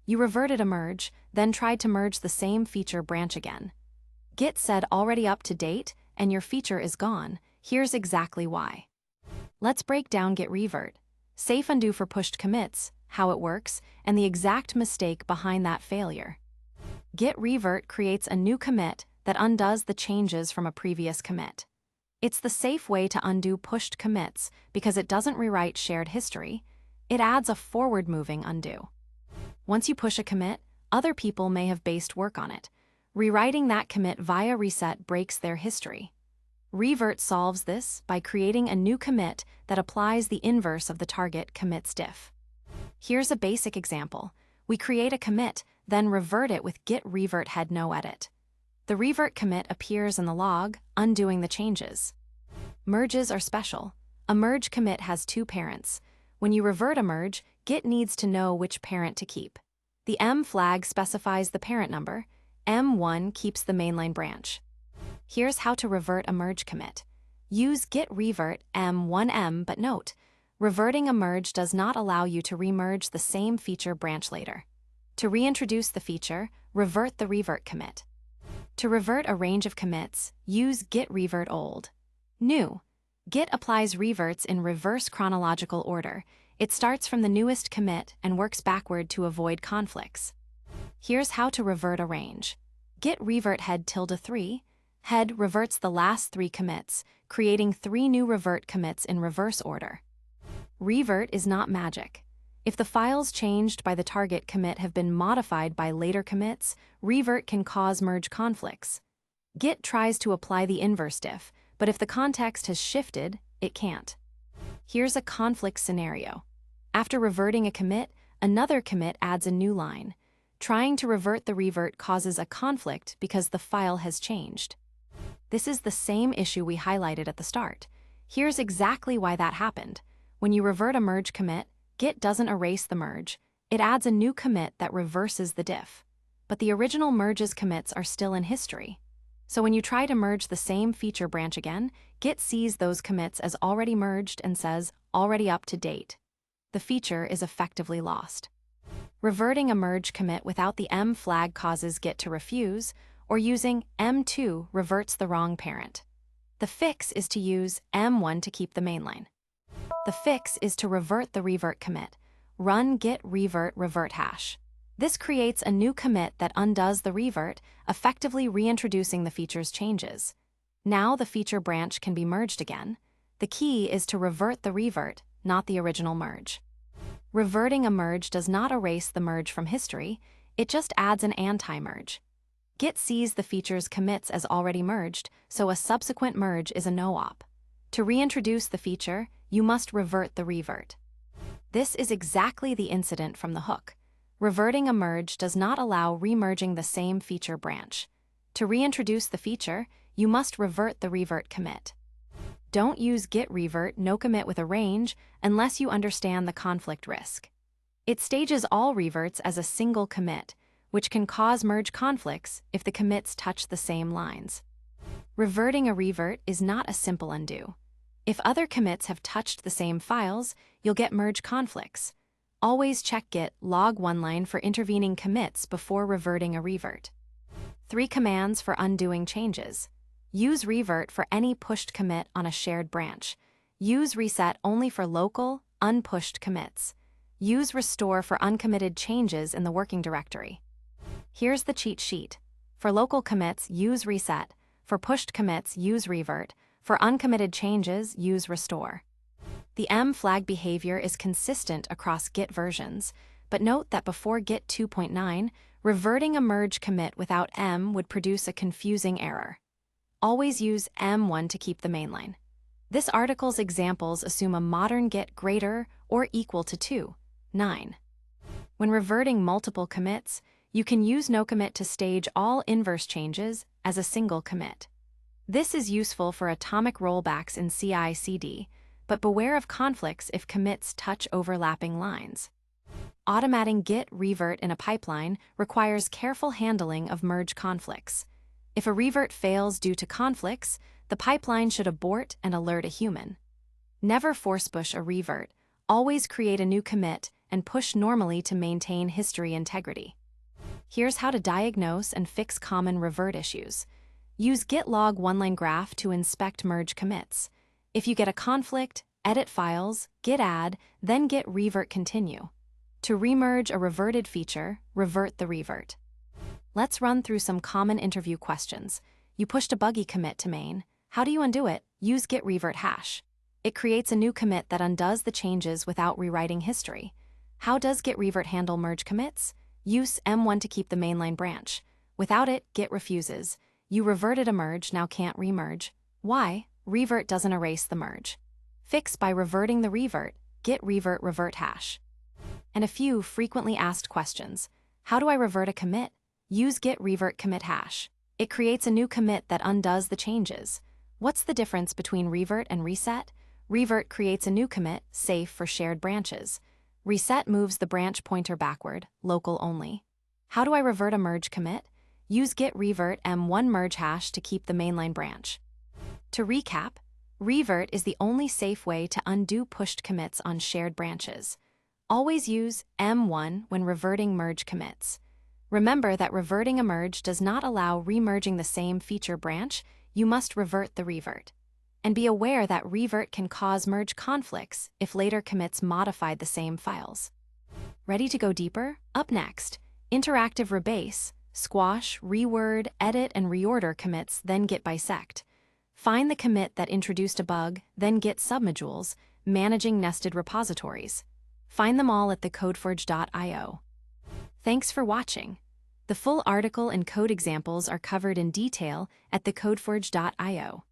You reverted a merge, then tried to merge the same feature branch again. Git said already up to date, and your feature is gone. Here's exactly why. Let's break down Git Revert, safe undo for pushed commits, how it works, and the exact mistake behind that failure. Git Revert creates a new commit that undoes the changes from a previous commit. It's the safe way to undo pushed commits because it doesn't rewrite shared history. It adds a forward-moving undo. Once you push a commit, other people may have based work on it. Rewriting that commit via reset breaks their history. Revert solves this by creating a new commit that applies the inverse of the target commit's diff. Here's a basic example. We create a commit, then revert it with Git Revert head no edit. The revert commit appears in the log, undoing the changes. Merges are special. A merge commit has two parents. When you revert a merge, Git needs to know which parent to keep. The M flag specifies the parent number. M1 keeps the mainline branch. Here's how to revert a merge commit. Use Git Revert M1M, but note, reverting a merge does not allow you to remerge the same feature branch later. To reintroduce the feature, revert the revert commit. To revert a range of commits, use Git Revert old. New. Git applies reverts in reverse chronological order. It starts from the newest commit and works backward to avoid conflicts. Here's how to revert a range. Git Revert head ~3. Head reverts the last 3 commits, creating 3 new revert commits in reverse order. Revert is not magic. If the files changed by the target commit have been modified by later commits, revert can cause merge conflicts. Git tries to apply the inverse diff, but if the context has shifted, it can't. Here's a conflict scenario. After reverting a commit, another commit adds a new line. Trying to revert the revert causes a conflict because the file has changed. This is the same issue we highlighted at the start. Here's exactly why that happened. When you revert a merge commit, Git doesn't erase the merge. It adds a new commit that reverses the diff. But the original merge's commits are still in history. So when you try to merge the same feature branch again, Git sees those commits as already merged and says, already up to date. The feature is effectively lost. Reverting a merge commit without the M flag causes Git to refuse, or using M2 reverts the wrong parent. The fix is to use M1 to keep the mainline. The fix is to revert the revert commit. Run Git Revert revert hash. This creates a new commit that undoes the revert, effectively reintroducing the feature's changes. Now the feature branch can be merged again. The key is to revert the revert, not the original merge. Reverting a merge does not erase the merge from history, it just adds an anti-merge. Git sees the feature's commits as already merged, so a subsequent merge is a no-op. To reintroduce the feature, you must revert the revert. This is exactly the incident from the hook. Reverting a merge does not allow remerging the same feature branch. To reintroduce the feature, you must revert the revert commit. Don't use Git Revert no commit with a range unless you understand the conflict risk. It stages all reverts as a single commit, which can cause merge conflicts if the commits touch the same lines. Reverting a revert is not a simple undo. If other commits have touched the same files, you'll get merge conflicts. Always check Git log line for intervening commits before reverting a revert. 3 commands for undoing changes. Use revert for any pushed commit on a shared branch. Use reset only for local, unpushed commits. Use restore for uncommitted changes in the working directory. Here's the cheat sheet. For local commits, use reset. For pushed commits, use revert. For uncommitted changes, use restore. The M flag behavior is consistent across Git versions, but note that before Git 2.9, reverting a merge commit without M would produce a confusing error. Always use M1 to keep the mainline. This article's examples assume a modern Git greater or equal to 2.9. When reverting multiple commits, you can use nocommit to stage all inverse changes as a single commit. This is useful for atomic rollbacks in CI/CD, but beware of conflicts if commits touch overlapping lines. Automating Git Revert in a pipeline requires careful handling of merge conflicts. If a revert fails due to conflicts, the pipeline should abort and alert a human. Never force push a revert. Always create a new commit and push normally to maintain history integrity. Here's how to diagnose and fix common revert issues. Use Git log one-line graph to inspect merge commits. If you get a conflict, edit files, git add, then git revert continue. To remerge a reverted feature, revert the revert. Let's run through some common interview questions. You pushed a buggy commit to main. How do you undo it? Use git revert hash. It creates a new commit that undoes the changes without rewriting history. How does git revert handle merge commits? Use M1 to keep the mainline branch. Without it, Git refuses. You reverted a merge, now can't remerge. Why? Revert doesn't erase the merge. Fix by reverting the revert, git revert revert hash. And a few frequently asked questions. How do I revert a commit? Use git revert commit hash. It creates a new commit that undoes the changes. What's the difference between revert and reset? Revert creates a new commit, safe for shared branches. Reset moves the branch pointer backward, local only. How do I revert a merge commit? Use git revert m1 merge hash to keep the mainline branch. To recap, revert is the only safe way to undo pushed commits on shared branches. Always use m1 when reverting merge commits. Remember that reverting a merge does not allow remerging the same feature branch. You must revert the revert. And be aware that revert can cause merge conflicts if later commits modified the same files. Ready to go deeper? Up next, interactive rebase, squash, reword, edit, and reorder commits, then git bisect. Find the commit that introduced a bug, then git submodules, managing nested repositories. Find them all at TheCodeForge.io. Thanks for watching. The full article and code examples are covered in detail at TheCodeForge.io.